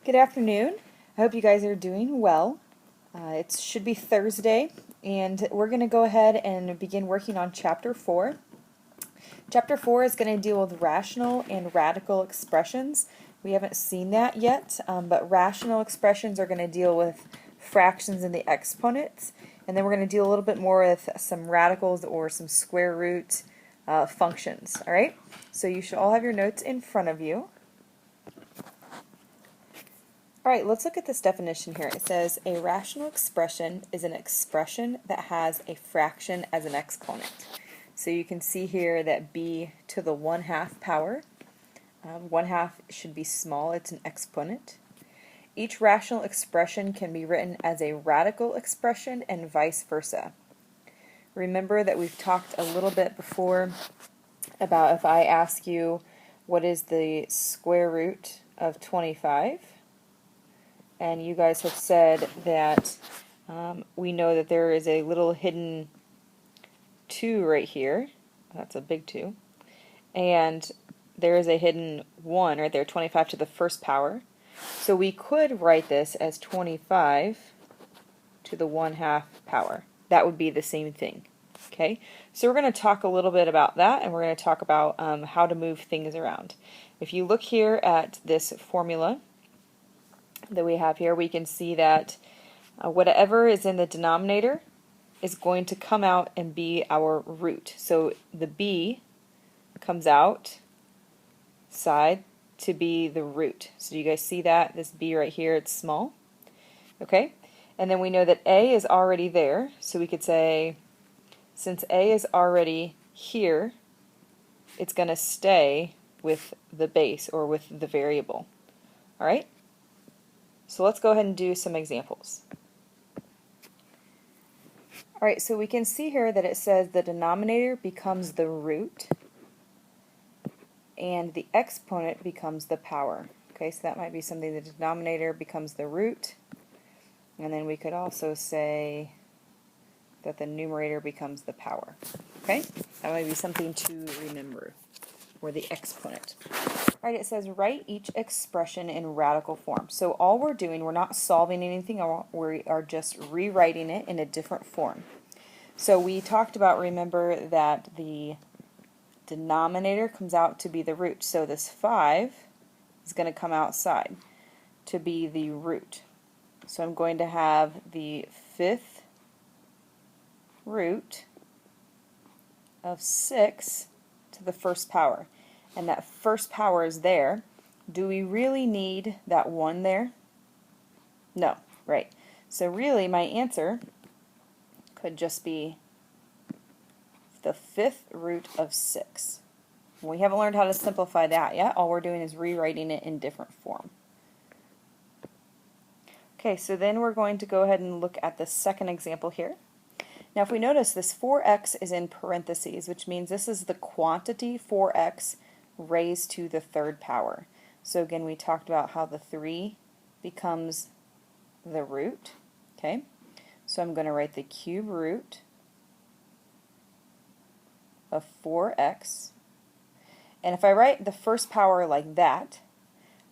Good afternoon. I hope you guys are doing well. It should be Thursday, and we're going to go ahead and begin working on Chapter 4. Chapter 4 is going to deal with rational and radical expressions. We haven't seen that yet, but rational expressions are going to deal with fractions and the exponents, and then we're going to deal a little bit more with some radicals or some square root functions. All right? So you should all have your notes in front of you. All right, let's look at this definition here. It says a rational expression is an expression that has a fraction as an exponent. So you can see here that b to the 1/2 power. 1/2 should be small, it's an exponent. Each rational expression can be written as a radical expression and vice versa. Remember that we've talked a little bit before about if I ask you what is the square root of 25, and you guys have said that we know that there is a little hidden 2 right here. That's a big 2. And there is a hidden 1 right there, 25 to the first power. So we could write this as 25 to the 1/2 power. That would be the same thing. Okay, so we're going to talk a little bit about that, and we're going to talk about how to move things around. If you look here at this formula that we have here, we can see that whatever is in the denominator is going to come out and be our root. So the b comes out side to be the root. So you guys see that? This b right here, it's small. Okay? And then we know that a is already there, so we could say since a is already here, it's going to stay with the base or with the variable. All right? So let's go ahead and do some examples. All right, so we can see here that it says the denominator becomes the root and the exponent becomes the power. Okay, so that might be something, the denominator becomes the root, and then we could also say that the numerator becomes the power. Okay, that might be something to remember, or the exponent. All right, it says write each expression in radical form. So all we're doing, we're not solving anything, we are just rewriting it in a different form. So we talked about, remember, that the denominator comes out to be the root. So this 5 is going to come outside to be the root. So I'm going to have the 5th root of 6 to the first power. And that first power is there. Do we really need that 1 there? No, right. So really my answer could just be the 5th root of 6. We haven't learned how to simplify that yet. All we're doing is rewriting it in different form. Okay, so then we're going to go ahead and look at the second example here. Now if we notice, this 4x is in parentheses, which means this is the quantity 4x raised to the 3rd power. So again, we talked about how the 3 becomes the root. Okay, so I'm going to write the cube root of 4x. And if I write the first power like that,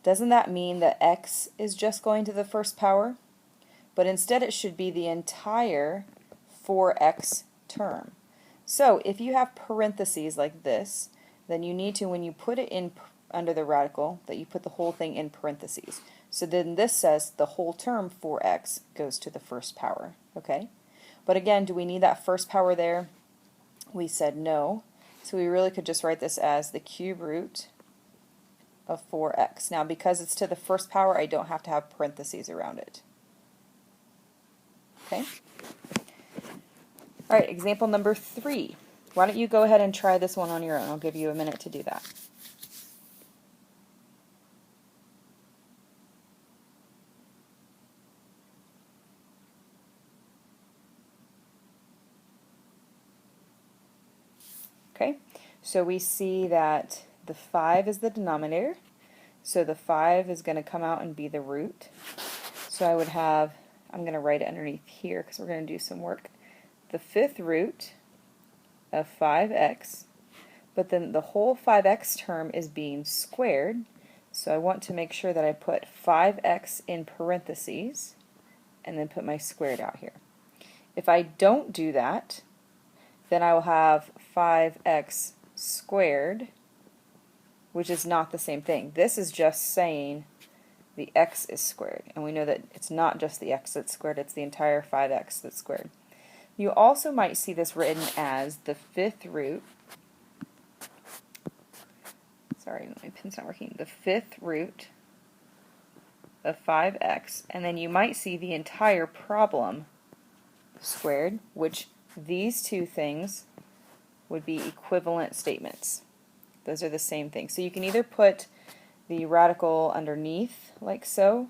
doesn't that mean that x is just going to the first power? But instead it should be the entire 4x term. So if you have parentheses like this, then you need to, when you put it in under the radical, that you put the whole thing in parentheses. So then this says the whole term 4x goes to the first power. Okay? But again, do we need that first power there? We said no. So we really could just write this as the cube root of 4x. Now because it's to the first power, I don't have to have parentheses around it. Okay? All right, example number 3. Why don't you go ahead and try this one on your own? I'll give you a minute to do that. Okay, so we see that the 5 is the denominator, so the 5 is going to come out and be the root. So I would have, I'm going to write it underneath here because we're going to do some work, the 5th root of 5x, but then the whole 5x term is being squared, So I want to make sure that I put 5x in parentheses and then put my squared out here. If I don't do that, then I will have 5x squared, which is not the same thing. This is just saying the x is squared, and we know that it's not just the x that's squared, it's the entire 5x that's squared. You also might see this written as the fifth root, sorry, my pen's not working, the fifth root of 5x, and then you might see the entire problem squared, which these two things would be equivalent statements. Those are the same thing. So you can either put the radical underneath, like so.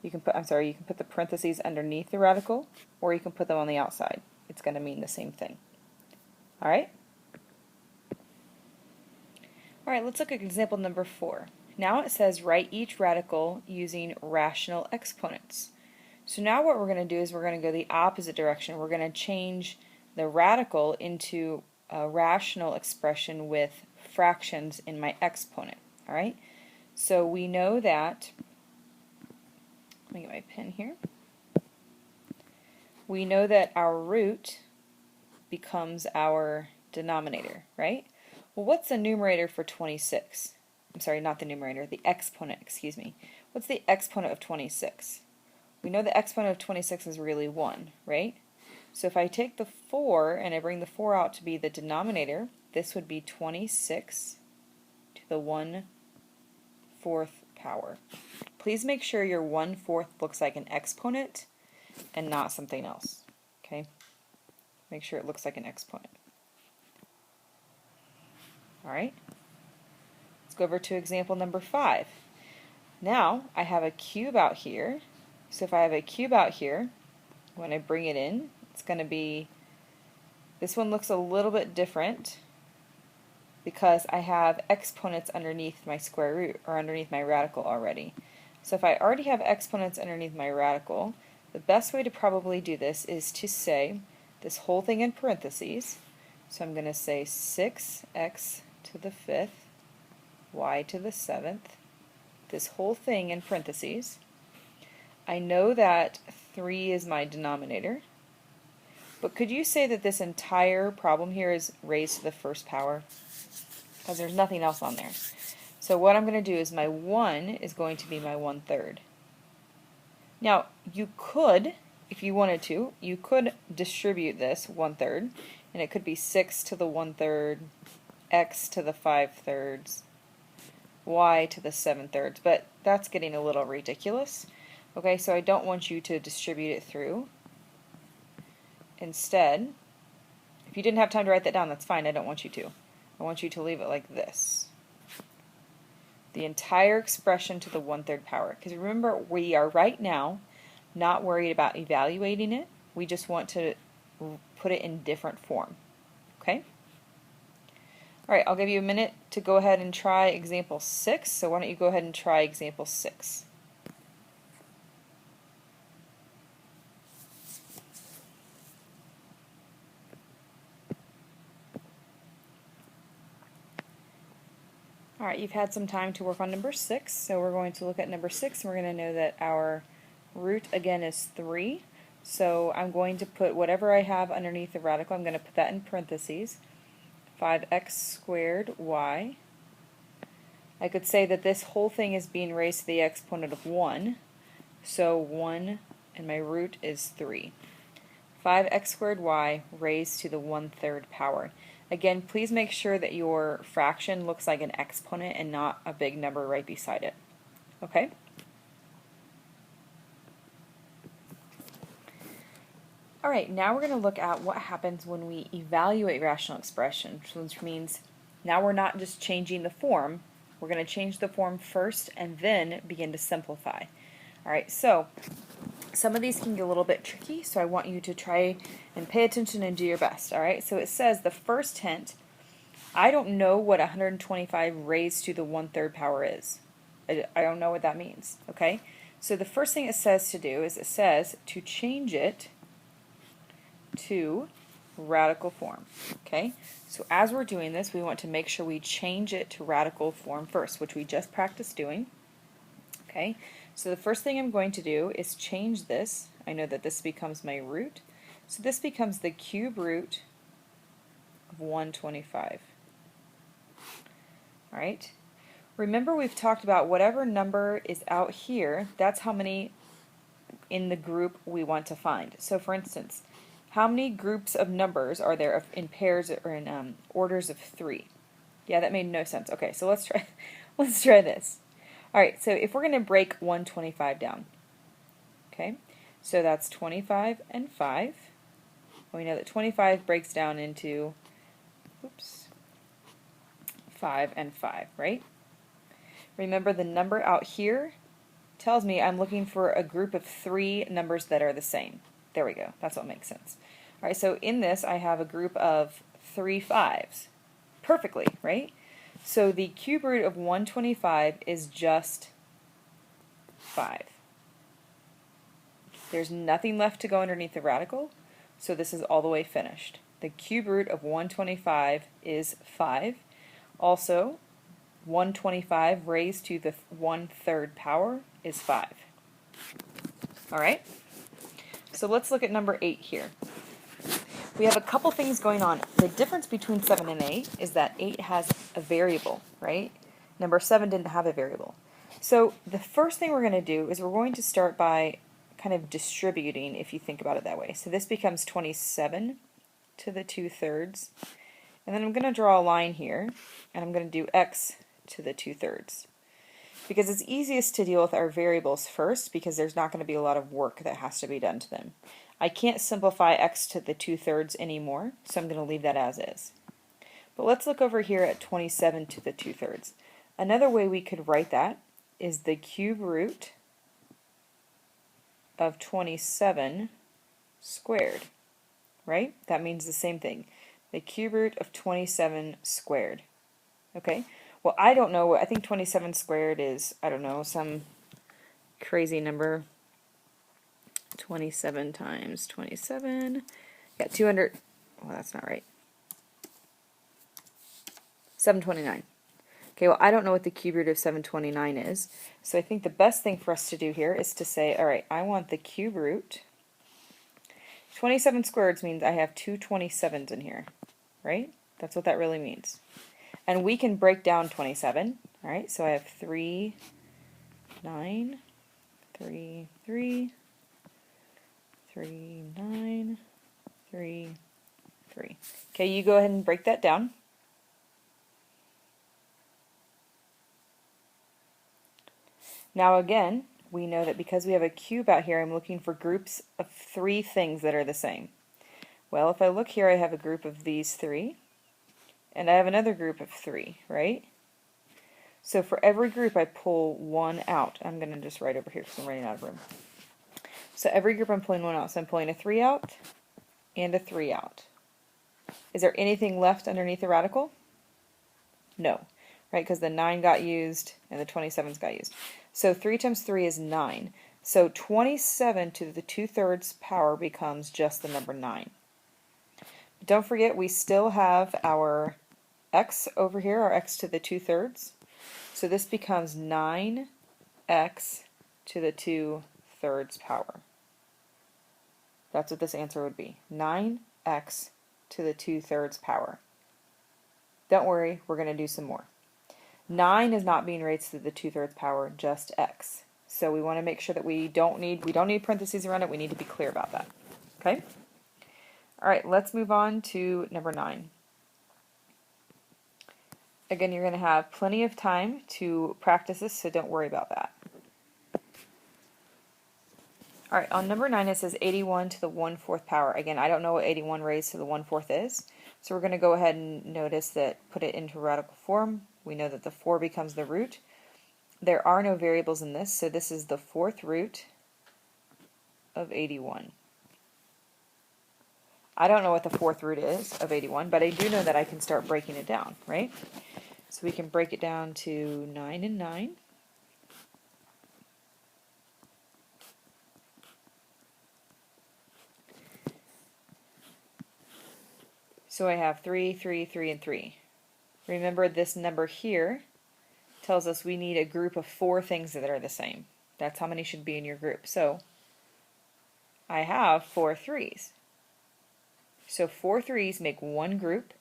You can put, you can put the parentheses underneath the radical, or you can put them on the outside. It's going to mean the same thing. Alright? Alright, let's look at example number 4. Now it says write each radical using rational exponents. So now what we're going to do is we're going to go the opposite direction. We're going to change the radical into a rational expression with fractions in my exponent. Alright? So we know that, let me get my pen here. We know that our root becomes our denominator, right? Well, what's the numerator for 26? I'm sorry, not the numerator, the exponent, excuse me. What's the exponent of 26? We know the exponent of 26 is really 1, right? So if I take the 4 and I bring the 4 out to be the denominator, this would be 26 to the 1/4 power. Please make sure your 1/4 looks like an exponent and not something else. Okay? Make sure it looks like an exponent. Alright? Let's go over to example number 5. Now I have a cube out here. So if I have a cube out here, when I bring it in, it's going to be, this one looks a little bit different because I have exponents underneath my square root, or underneath my radical already. So if I already have exponents underneath my radical, the best way to probably do this is to say this whole thing in parentheses. So I'm going to say 6x to the 5th, y to the 7th, this whole thing in parentheses. I know that 3 is my denominator, but could you say that this entire problem here is raised to the first power? Because there's nothing else on there. So what I'm going to do is my 1 is going to be my 1/3. Now, you could, if you wanted to, you could distribute this 1/3, and it could be 6 to the 1/3, x to the 5/3, y to the 7/3, but that's getting a little ridiculous. Okay, so I don't want you to distribute it through. Instead, if you didn't have time to write that down, that's fine, I don't want you to. I want you to leave it like this. The entire expression to the 1/3 power. Because remember, we are right now not worried about evaluating it. We just want to put it in different form. Okay? Alright, I'll give you a minute to go ahead and try example 6. So why don't you go ahead and try example 6. Alright, you've had some time to work on number 6, so we're going to look at number 6, and we're going to know that our root again is 3. So I'm going to put whatever I have underneath the radical, I'm going to put that in parentheses. 5x squared y. I could say that this whole thing is being raised to the exponent of 1. So 1 and my root is 3. 5x squared y raised to the 1/3 power. Again, please make sure that your fraction looks like an exponent and not a big number right beside it. Okay? Alright, now we're going to look at what happens when we evaluate rational expressions, which means now we're not just changing the form, we're going to change the form first and then begin to simplify. Alright, so some of these can get a little bit tricky, so I want you to try and pay attention and do your best. Alright, so it says the first hint, I don't know what 125 raised to the 1/3 power is. I don't know what that means. Okay, so the first thing it says to do is it says to change it to radical form. Okay, so as we're doing this, we want to make sure we change it to radical form first, which we just practiced doing. Okay, so the first thing I'm going to do is change this. I know that this becomes my root. So this becomes the cube root of 125. All right. Remember, we've talked about whatever number is out here, that's how many in the group we want to find. So for instance, how many groups of numbers are there in pairs or in orders of 3? Yeah, that made no sense. Okay, so let's try let's try this. All right, so if we're going to break 125 down, okay, so that's 25 and 5. We know that 25 breaks down into, oops, 5 and 5, right? Remember, the number out here tells me I'm looking for a group of 3 numbers that are the same. There we go. That's what makes sense. All right, so in this I have a group of 3 5s. Perfectly, right? So the cube root of 125 is just 5. There's nothing left to go underneath the radical, so this is all the way finished. The cube root of 125 is 5. Also, 125 raised to the 1/3 power is 5. All right? So let's look at number 8 here. We have a couple things going on. The difference between 7 and 8 is that 8 has a variable, right? Number 7 didn't have a variable. So the first thing we're going to do is we're going to start by kind of distributing, if you think about it that way. So this becomes 27 to the 2/3. And then I'm going to draw a line here, and I'm going to do x to the 2/3. Because it's easiest to deal with our variables first, because there's not going to be a lot of work that has to be done to them. I can't simplify x to the 2/3 anymore, so I'm going to leave that as is. But let's look over here at 27 to the 2/3. Another way we could write that is the cube root of 27 squared, right? That means the same thing. The cube root of 27 squared. Okay? Well, I don't know. I think 27 squared is, I don't know, some crazy number. 27 times 27. Yeah, 200. Well, that's not right. 729. Okay, well, I don't know what the cube root of 729 is. So I think the best thing for us to do here is to say, all right, I want the cube root. 27 squared means I have two 27s in here, right? That's what that really means. And we can break down 27, all right? So I have 3, 9, 3, 3, 3, 9, 3, 3. Okay, you go ahead and break that down. Now again, we know that because we have a cube out here, I'm looking for groups of 3 things that are the same. Well, if I look here, I have a group of these 3, and I have another group of 3, right? So for every group, I pull 1 out. I'm going to just write over here because I'm running out of room. So every group I'm pulling 1 out. So I'm pulling a 3 out and a 3 out. Is there anything left underneath the radical? No, right? Because the 9 got used and the 27s got used. So 3 times 3 is 9. So 27 to the 2/3 power becomes just the number 9. But don't forget, we still have our x over here, our x to the 2/3. So this becomes 9x to the 2/3 power. That's what this answer would be. 9x to the 2/3 power. Don't worry, we're going to do some more. 9 is not being raised to the 2/3 power, just x. So we want to make sure that we don't need parentheses around it. We need to be clear about that. Okay? All right, let's move on to number 9. Again, you're going to have plenty of time to practice this, so don't worry about that. All right, on number 9 it says 81 to the 1/4 power. Again, I don't know what 81 raised to the 1/4 is, so we're going to go ahead and notice that, put it into radical form. We know that the 4 becomes the root. There are no variables in this, so this is the 4th root of 81. I don't know what the 4th root is of 81, but I do know that I can start breaking it down, right? So we can break it down to 9 and 9. So I have 3, 3, 3, and 3. Remember, this number here tells us we need a group of 4 things that are the same. That's how many should be in your group. So I have 4 3s. So 4 3s make one group.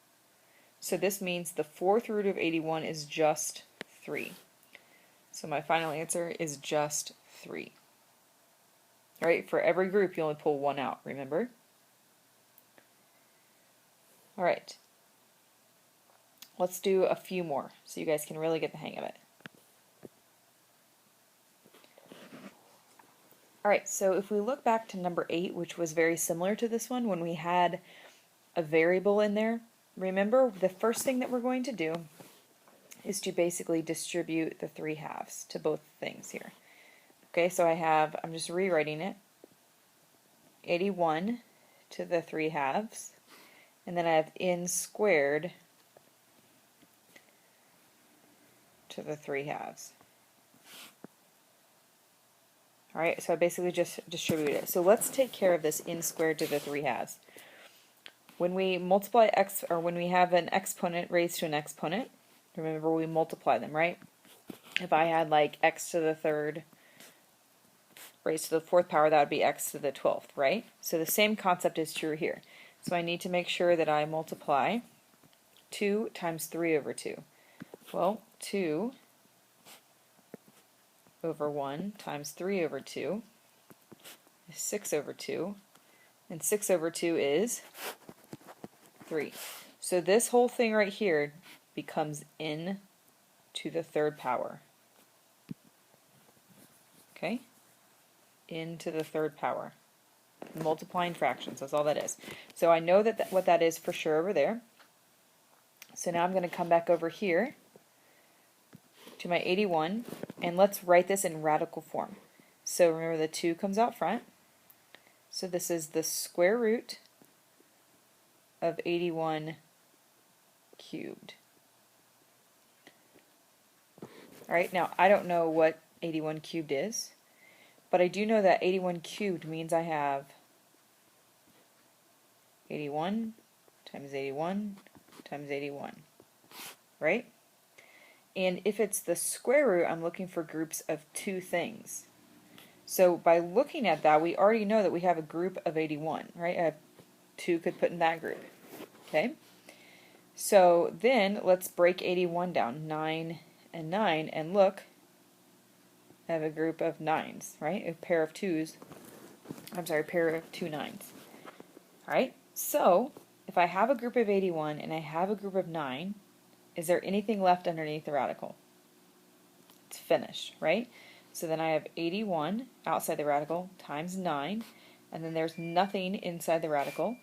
So this means the 4th root of 81 is just 3. So my final answer is just 3. All right, for every group you only pull one out, remember? All right, let's do a few more so you guys can really get the hang of it. All right, so if we look back to number 8, which was very similar to this one when we had a variable in there, remember the first thing that we're going to do is to basically distribute the 3/2 to both things here. Okay, so I'm just rewriting it, 81 to the 3/2, and then I have n squared to the 3/2. Alright, so I basically just distributed it. So let's take care of this n squared to the 3/2. When we multiply x, or when we have an exponent raised to an exponent, remember we multiply them, right? If I had like x to the 3rd raised to the 4th power, that would be x to the 12th, right? So the same concept is true here. So I need to make sure that I multiply 2 times 3 over 2. Well, 2 over 1 times 3 over 2 is 6 over 2, and 6 over 2 is 3. So this whole thing right here becomes n to the 3rd power. Okay? N to the 3rd power. Multiplying fractions, that's all that is. So I know that what that is for sure over there. So now I'm going to come back over here to my 81, and let's write this in radical form. So remember the 2 comes out front. So this is the square root of 81 cubed. Alright, now I don't know what 81 cubed is, but I do know that 81 cubed means I have 81 times 81 times 81, right? And if it's the square root, I'm looking for groups of 2 things. So by looking at that, we already know that we have a group of 81, right? I have 2 could put in that group. Okay? So then let's break 81 down, 9 and 9, and look, I have a group of 9s, right? A pair of 2s, I'm sorry, a pair of 2 9s. Alright? So if I have a group of 81 and I have a group of 9, is there anything left underneath the radical? It's finished, right? So then I have 81 outside the radical times 9, and then there's nothing inside the radical,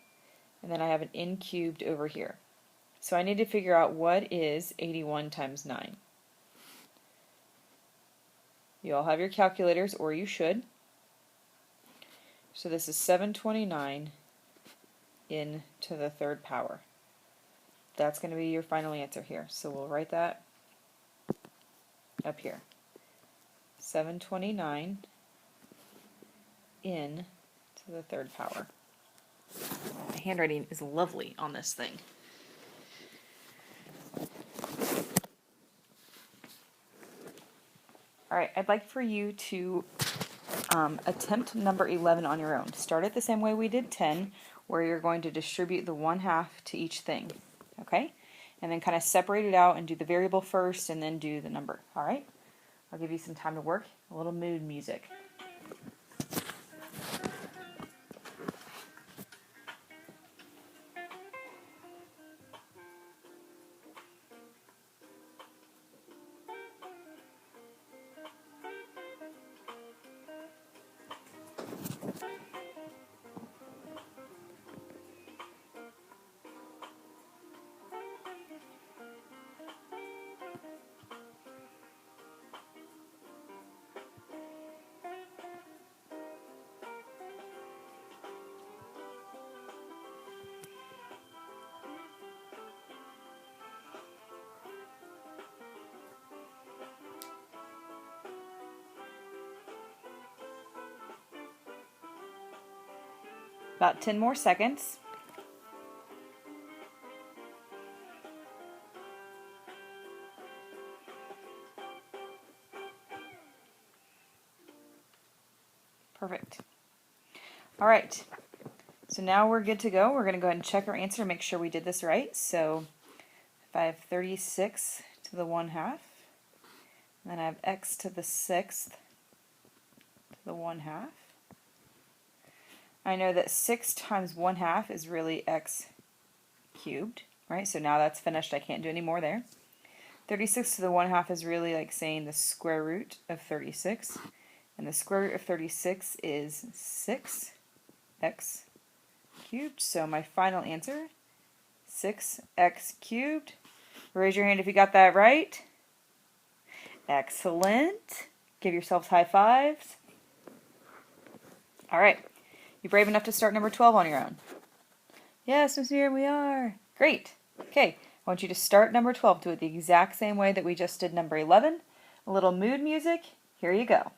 and then I have an n cubed over here. So I need to figure out what is 81 times 9. You all have your calculators, or you should. So this is 729 n to the 3rd power. That's going to be your final answer here. So we'll write that up here. 729 n to the 3rd power. The handwriting is lovely on this thing. Alright, I'd like for you to attempt number 11 on your own. Start it the same way we did 10, where you're going to distribute the 1/2 to each thing. Okay? And then kind of separate it out and do the variable first and then do the number. Alright? I'll give you some time to work. A little mood music. About 10 more seconds. Perfect. All right. So now we're good to go. We're going to go ahead and check our answer and make sure we did this right. So if I have 36 to the 1/2, then I have x to the 6th to the 1/2. I know that 6 times 1/2 is really x cubed, right? So now that's finished. I can't do any more there. 36 to the 1/2 is really like saying the square root of 36. And the square root of 36 is 6x cubed. So my final answer, 6x cubed. Raise your hand if you got that right. Excellent. Give yourselves high fives. All right. You brave enough to start number 12 on your own? Yes, Miss Miriam, we are. Great. Okay. I want you to start number 12. Do it the exact same way that we just did number 11. A little mood music. Here you go.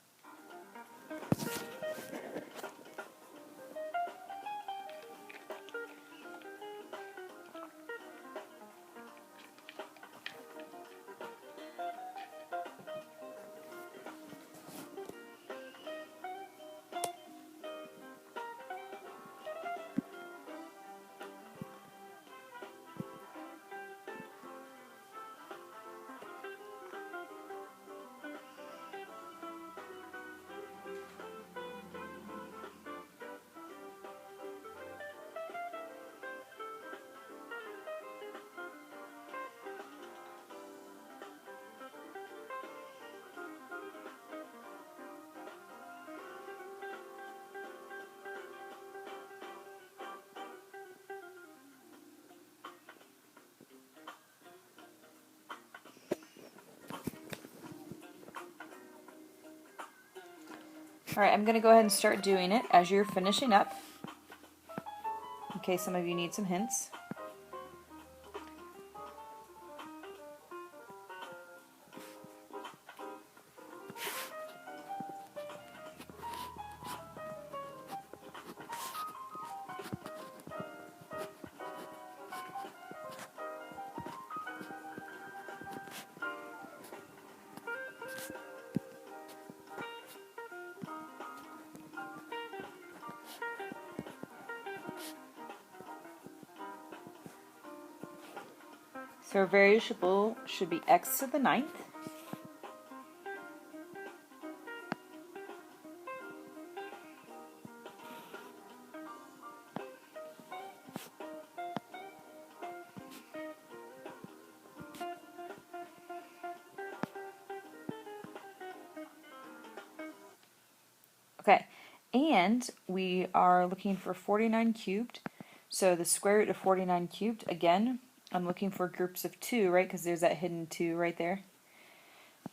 All right, I'm going to go ahead and start doing it as you're finishing up, in case some of you need some hints. So our variable should be x to the 9th. Okay, and we are looking for 49 cubed. So the square root of 49 cubed, again, I'm looking for groups of 2, right, because there's that hidden 2 right there.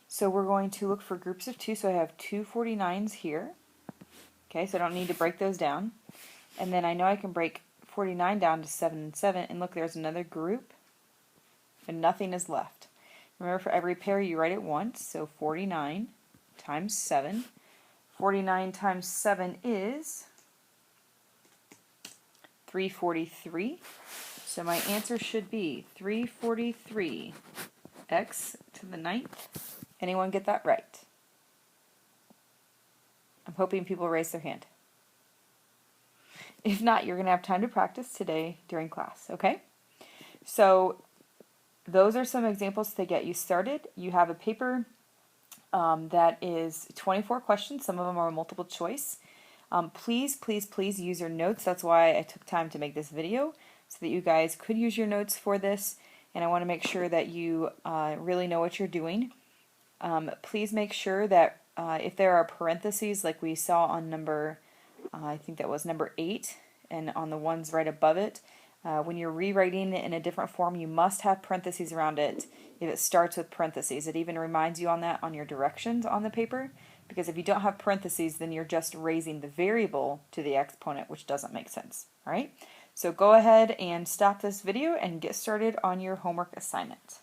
So we're going to look for groups of 2, so I have two 49s here. Okay, so I don't need to break those down. And then I know I can break 49 down to 7 and 7, and look, there's another group, and nothing is left. Remember, for every pair you write it once, so 49 times 7. 49 times 7 is 343. So my answer should be 343 x to the 9th. Anyone get that right? I'm hoping people raise their hand. If not, you're going to have time to practice today during class, okay? So those are some examples to get you started. You have a paper that is 24 questions. Some of them are multiple choice. Please, please, please use your notes. That's why I took time to make this video, so that you guys could use your notes for this. And I want to make sure that you really know what you're doing. Please make sure that if there are parentheses, like we saw on number, I think that was number 8, and on the ones right above it, when you're rewriting it in a different form, you must have parentheses around it if it starts with parentheses. It even reminds you on that on your directions on the paper, because if you don't have parentheses, then you're just raising the variable to the exponent, which doesn't make sense. All right? So go ahead and stop this video and get started on your homework assignment.